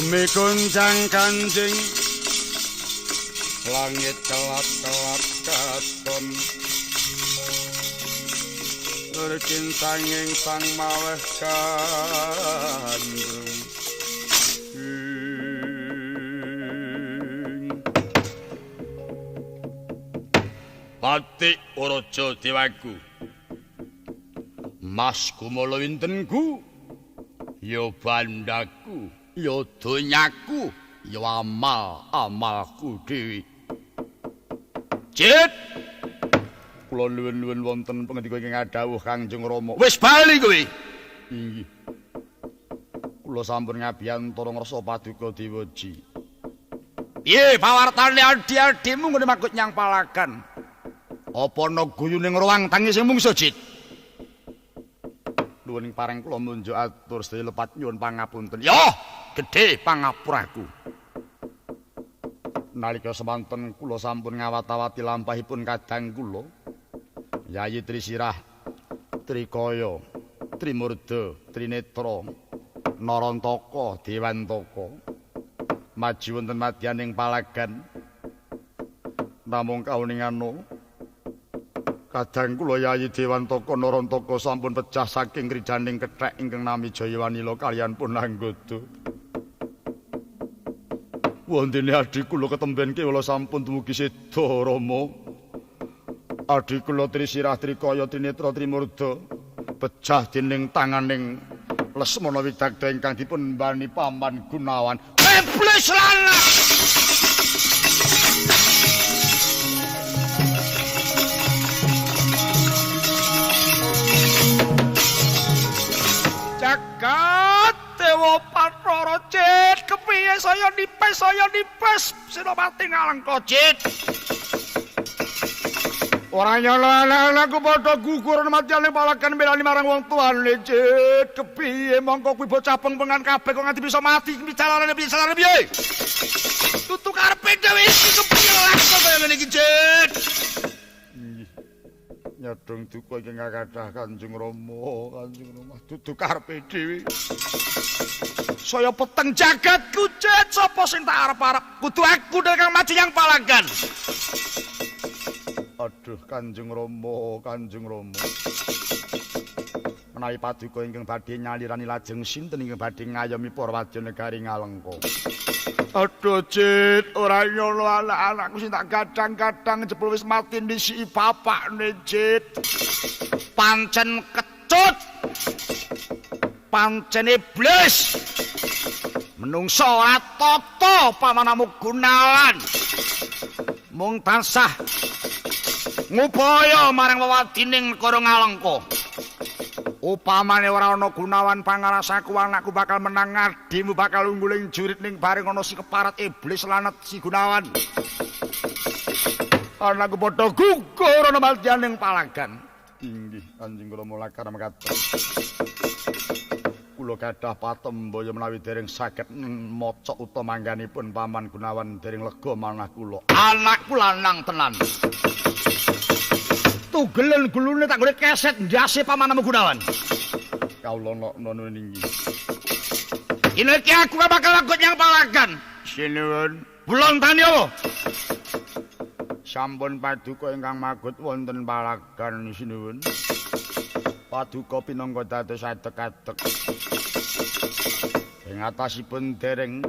Mikuncang Kanjeng langit kelap-kelap katon berkintanging sang maweh kandung Pati Uraja Dewaku Mas kumala wintenku ya bandaku ya donyaku ya amalku dhewe Cit kula nuwun-nuwun wonten pangandika ingkang dawuh Kangjeng Rama wis bali kowe inggih kula sampun ngabiyantara ngrasa paduka Dewaji piye pawartane adi-adimu ngene makut nyang palagan apa ana guyuning ruang tangi sing mungsuh Cit nuwun pareng kula munjuk atur sedaya lepat nyuwun pangapunten ya gedhe pangapuraku nalika semanten kula sampun ngawat-awati lampahipun kadang kula Yayi Trisirah Trikaya Trimurda Trinetra Narantaka Dewantaka maju wonten madyaning palagan namung kauningano kadang kula Yayi Dewantaka Narantaka sampun pecah saking kridaning kethek ingkang nami Jayawanila kaliyan pun Anggada Wondene adik kula ketemben kewala sampun dumugi seda Rama. Adik kula Trisirah Trikaya Trinetra Trimurda pecah dening tanganing Lesmana Widagda ingkang dipun mbani Paman Gunawan. Iblis lanang. Jagat Dewa Bathara Cit kepiye saya nipes Senopati Ngalengka Cit ora nyala aku padha gugur madyaning palagan melani marang wong tuane Cit kepiye mongko kuwi bocah pengpengan kabeh kok nganti bisa mati bicarane piye tutu karepe dhewe iki kepiye lakon kaya ngene iki Cit nyadong duka ingkang kathah Kanjeng Rama dudu karepe dhewe saya peteng jagatku Cit sapa sing tak arep-arep kudu aku kang maju yang palagan aduh Kanjeng Rama menawi paduka ingkang badhe nyalirani lajeng sinten ingkang badhe ngayomi para wadyanegari Ngalengka aduh Cit ora ngono anakku sing tak gadang-gadang jebul wis mati ndisi bapakne Cit pancen kecut pancen iblis menungso ora tata pamanamu Gunawan mung tansah ngupaya marang wewadining negara Ngalengka upamane ora ana Gunawan pangarasaku anakku bakal menang adimu bakal ungguling jurit ning bareng ana si keparat iblis lanet si Gunawan anakku padha gugur ana madyaning palagan inggih Kanjeng Rama lakar mekaten kula gadah patembaya menawi dereng saged maca utawa mangganipun Paman Gunawan dereng lega manah kula anakku lanang tenan tugelen gulune tak golek keset ndase Pamanmu Gunawan kawula nono ninggi iki aku bakal lagot yang palagan sinuwun bulon tani apa sampun paduka ingkang magut wonten palagan sinuwun paduka pinangka dados adeg-adeg ing atasipun dereng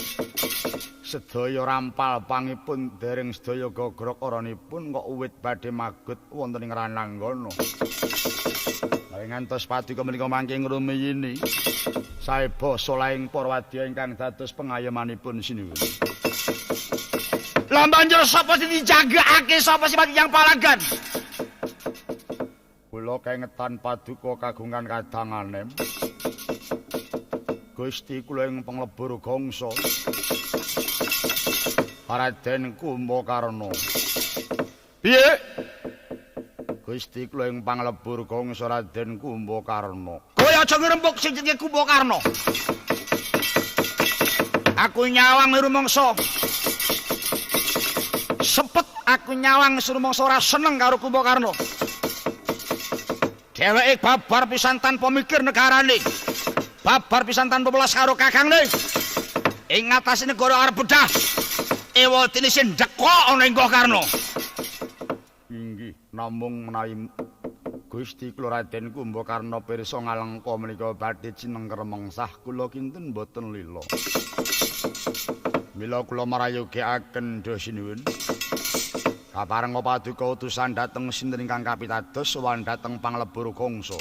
sedaya rampal pangipun dereng sedaya gogrok oranipun kok uwit badhe magut wonten ing rananggana ngantos paduka menika mangke ngrumiyini sae basa laing para wadya ingkang dados pengayomanipun sinuwun lah banjur sapa sing dijagakake sapa sing mati yang palagan kula kengetan paduka kagungan kadanganem Gusti kula ing panglebur gangsa Raden Kumbakarna piye Gusti kula ing panglebur gangsa Raden Kumbakarna kowe aja ngrembug sing jenenge Kumbakarna aku nyawang rumangsa sepet aku nyawang rumangsa ora seneng karo Kumbakarna dheweke babar pisan tanpa mikir negarane babar pisan tanpa welas karo kakangne ing ngatasi negara arep bedah. Ewadene sing ndekok ana ing Karna. Inggih, namung menawi Gusti kula Raden Kumbakarna pirsa ngalengka menika badhe cinengker mengsah kula kinten boten lila. Mila kula marayogekaken dosinuwun. Kaparenga paduka utusan dhateng sinten ingkang kapitados sowan dhateng panglebur Gongsa.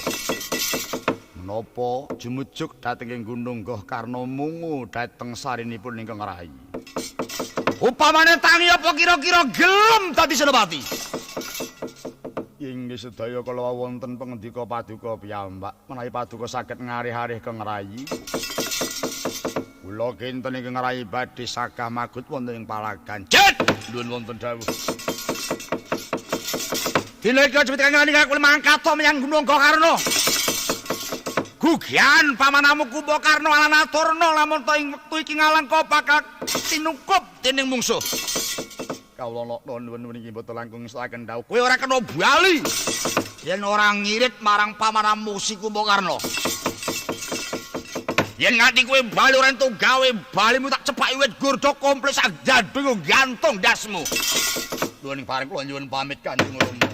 Menapa jumujuk dhateng ing Gunung Goh Karna mungu dhateng sarinipun ingkang rayi. Upamane tangi apa kira-kira gelem dadi senopati? Inggih sedaya kala wonten pangendika paduka piyambak menawi paduka saged ngarih-arih keng rayi. Kula kinten ing rayi badhe sagah magut wonten ing palagan. Cet! Nuwun wonten dawuh. Dina iki cepet kangen aku mangkat menyang Gunung Goh Karna. Gugian pamanamu Kumbakarna lan aturna lamun ta ing wektu iki ngalengka bakal tinukup dening mungsuh. Kawula nuwun niki mboten langkung ngestaken dawuh. Kowe ora kena bali yen ora ngirit marang pamanamu si Kumbakarna. Yen nganti kowe bali ora entuk gawe balimu tak cepaki wit gurda komplit sak jadung gantung dasmu. Nuwun paring kula nyuwun pamit Kanjeng Rama.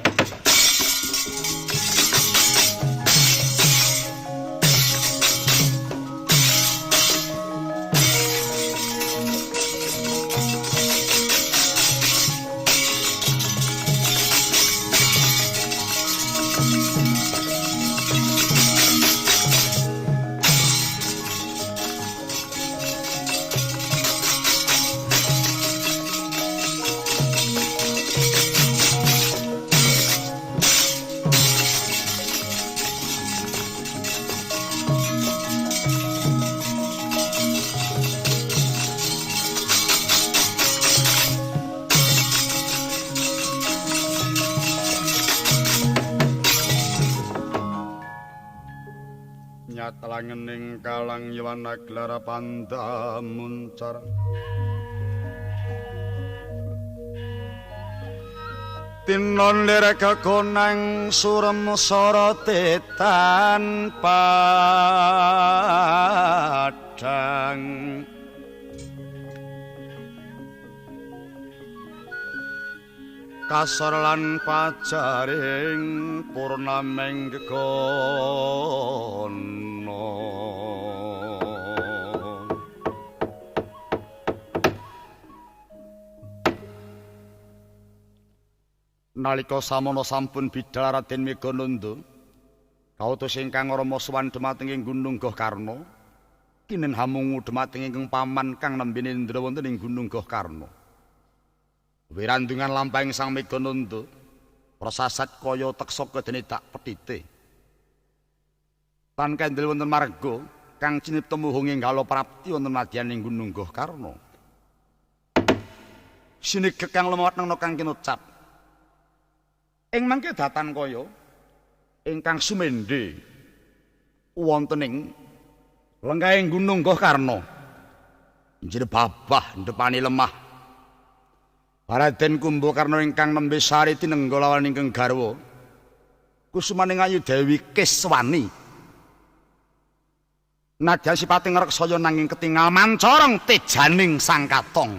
Talangening kalang yawana glara pandamuncar tinon lirek konang surem sorote padang kasor lan pajaring purnameng gegono nalika samono sampun bidhal Raden Megananda kautus ingkang rama sowan dhumateng ing Gunung Goh Karna kinen hamungu dhumateng ingkang paman kang nembe Indra wonten ing Gunung Goh Karna. Wirandungan lampahing Sang Megananda prasasat kaya teksa kedene dak petite. Tan kendel wonten marga kang cinipta muhung enggalo prapti wonten madyaning Gunung Goh Karna. Sinegek kang lemawat nang kang kinucap. Ing mangke datan kaya ingkang sumendhe wonten ing lenggahing Gunung Goh Karna. Njere babah ndepani lemah. Raden Kumbakarna ingkang nembe sari tinengga lawan ingkang garwa kusumaning ayu Dewi Kiswani nadyan sipate ngreksaya nanging ketingal mancorong tejaning sang katong.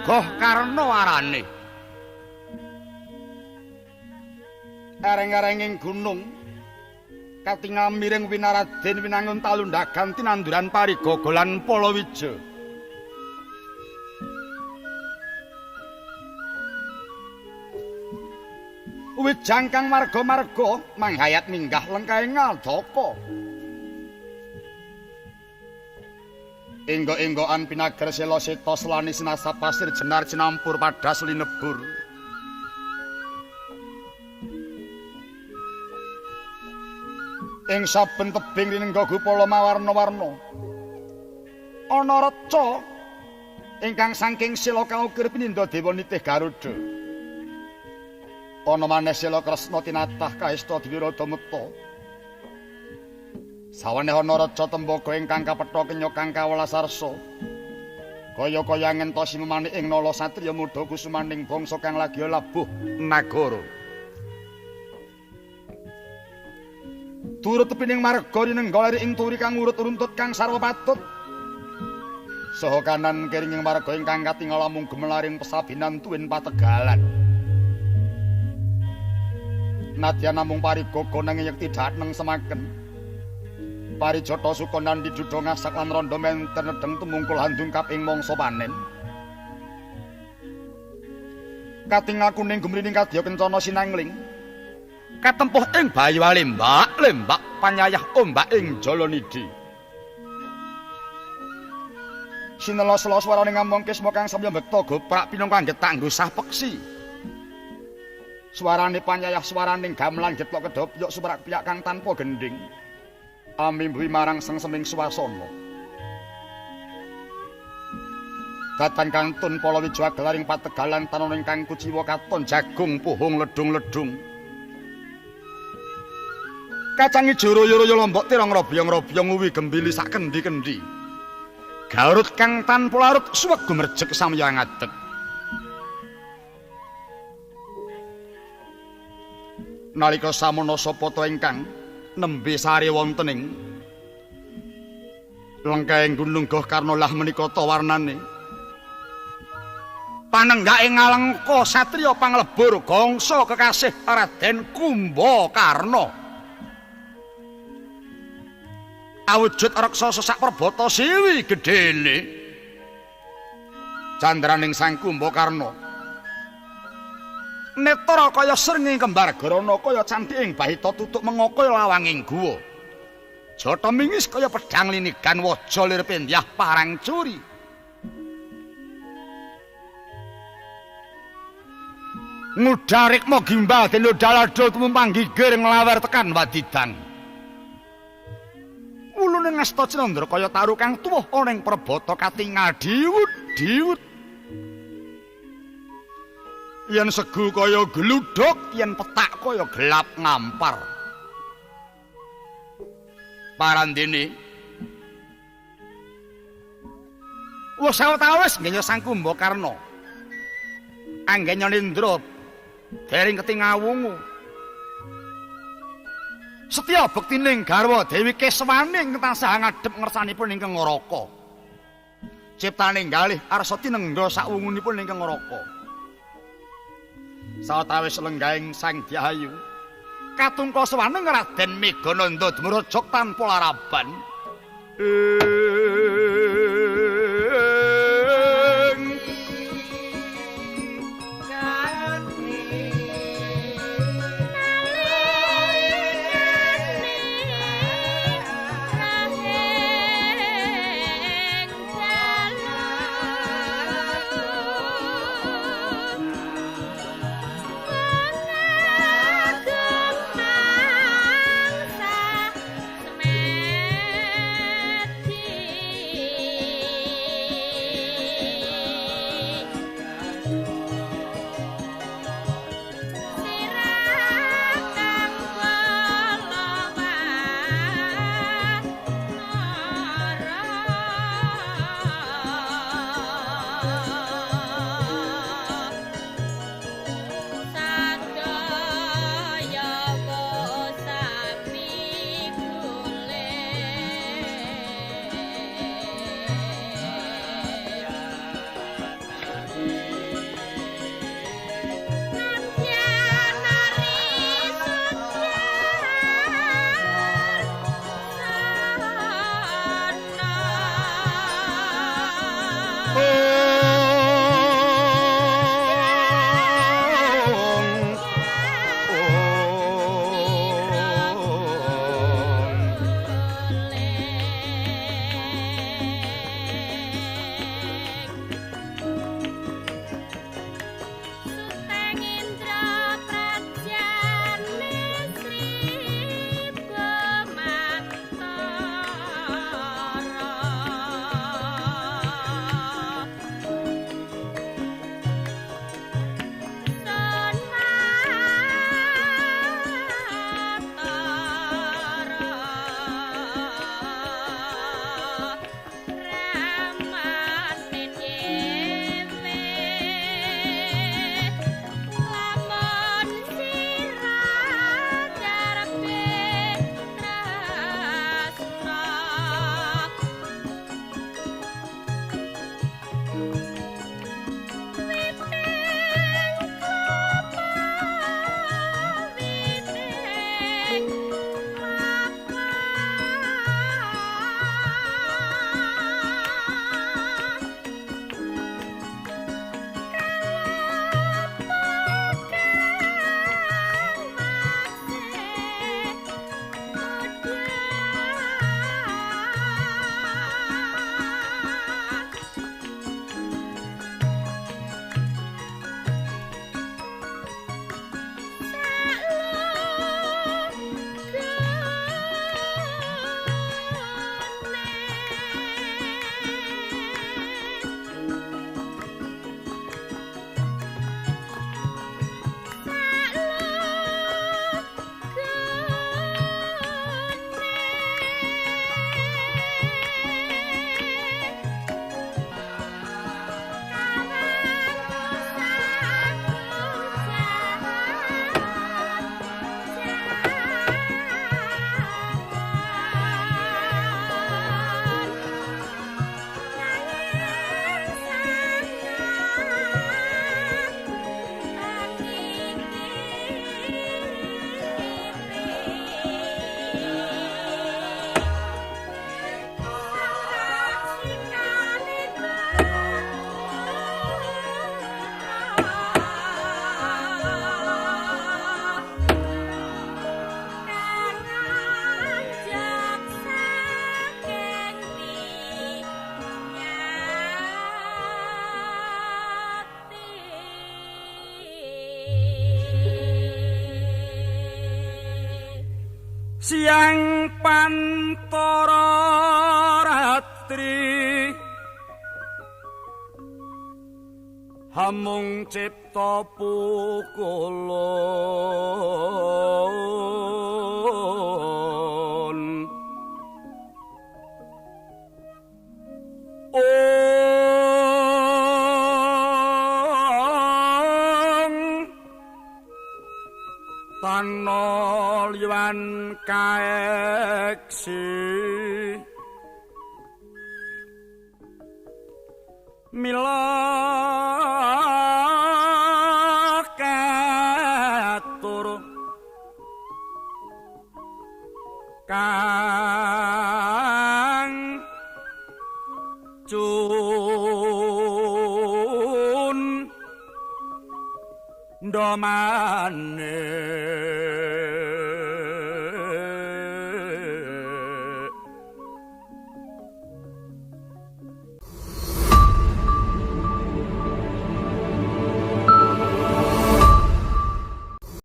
Goh Karna arane. Areng-arenging gunung katingal miring winaraden winangun talundhagan tinanduran parigogolan Palawija. Uwit jangkang marga-marga manghayat minggah lengkahe Ngadaka. Enggo-enggoan pinager sela seta selani sinasa pasir jenar cinampur padas linebur. Ing saben tebing rinengga gupala mawarna-warna ana reca ingkang saking sila kaukir pinindo dewa nitih Garuda. Ana maneh sila Kresna tinatah kaesta Dwiradameta. Sawane ana reca tembaga ingkang kapetha kenya kang kawelasarsa. Kaya-kaya ngentosi memanik ing nala satriya muda kusumaning bangsa kang lagi labuh nagara. Turut tepining marga rinengga ing turi kang urut runtut kang sarwa patut. Saha kanan kiring marga ingkang katingal mung gemelaring pesabinan tuwin pategalan. Nadyan namung parigaga nanging yekti dateng semaken. Parijata sukonan didudha ngasak lan randha menten nedeng tumungkul handungkap ing mangsa panen. Katingal kuning gumrining kadya kencana sinangling. Katempuh ing Bayiwa lembak panyayah ombak ing Jalanidi. Sinela-sela swarane ngambung kisma kang samya mbekta goprak pinungka getak nggusah peksi. Swarane panyayah swaraning gamelan jetlok kedhopyok sumerak piyak kang tanpa gending. Amimbuhi marang sengseming swasana. Datan kantun Palawija gelaring pategalan tanon ingkang kuciwa katon jagung puhung ledung-ledung. Kacang ijo royo-royo lombok tirang robyong-robyong uwi gembili sak kendi-kendi. Garut kang tanpa larut suweg gumerjeg samya ngadeg. Nalika samono sapa ta ingkang nembe sari wonten ing lengkaing Gunung Goh Karna lah menika ta warnane. Panenggake ngalengka satriya panglebur gangsa kekasih Raden Kumbakarna. Awujud raksasa sak Prabata siwi gedene. Candraning Sang Kumbakarna. Netra kaya srengenge kembar grana kaya cantiking bahita tutuk menga kaya lawanging guwa. Jata mingis kaya pedhang linigan waja lir pendyah parang curi. Ngudarik mo gimbal dene dalado tumumpang gigir nglawer tekan wadidan. Ulune ngasta Cinandra kaya taru kang tuwuh ana ing Prabata katingal diwut-diwut. Yen segu kaya gluduk, yen petak kaya gelap ngampar. Parandene wis sawetawis nggenya Sang Kumbakarna. Anggenya Nindra dering ketingawungu. Setya bektining garwa Dewi Keswaning tansah ngadhep ngersanipun ingkang ngaraka. Ciptaning galih arsa tinengga sawungunipun ingkang ngaraka. Sawetawis lenggahing Sang Dyahayu katungka swaning Raden Megananda dumurujug tanpa laraban. siang pantara ratri hamung cipta pukulun tanol yuan kaeksi mila katur kang cun domane